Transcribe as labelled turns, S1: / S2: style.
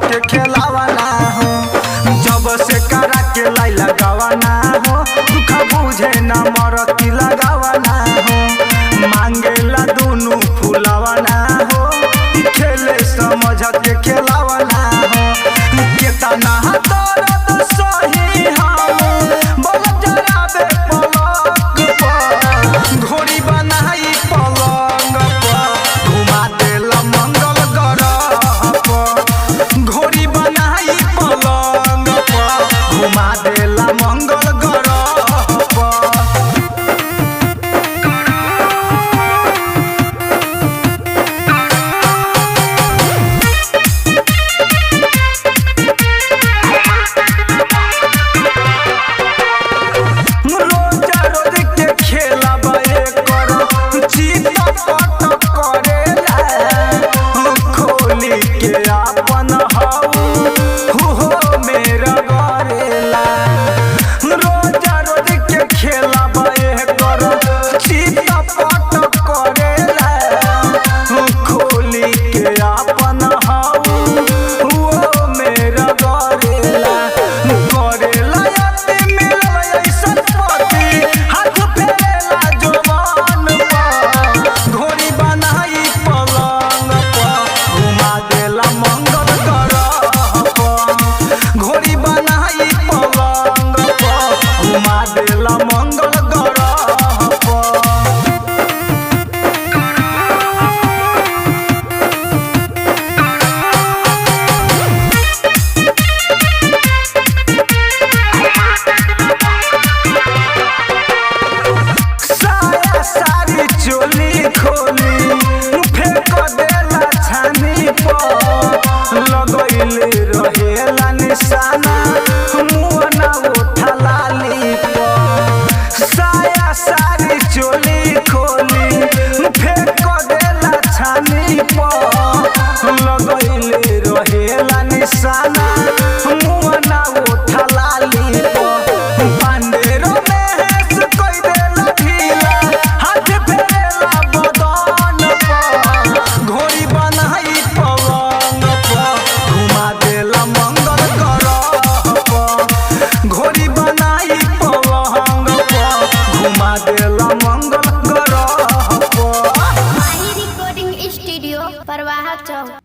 S1: के खेलावाना हो। जब से करा के लाई लगावाना हो, दुख बुझे न मरती लगावाना हो। मांगेला दोनों फुलावाना हो, खेले समझ के खेलावाना हो। केतना दर्द सही हम बोल जराबे पलक पर, घोड़ी बनाई पलंग पर, घुमा देला मंगल ग्रह पर। घोड़ी बनाई पलंग पर, घुमा देला मंगल ग्रह पर। चोली खोली फेंक देला छानी पर, लगैले रहेला निशाना मुअना उठा लाली पर। साया सारी चोली खोली फेंक देला छानी पर, लगैले रहेला निशाना मुअना उठा लाली पर। पांडेरो में कोई देला ढीला, हाथ फेरेला बदन पर, घोड़ी बनाई पलंग पर, घुमा देला मंगल ग्रह पर। घोड़ी बनाई पलंग पर, घुमा देला मंगल ग्रह पर।
S2: माही रिकॉर्डिंग स्टूडियो परवाह चौक।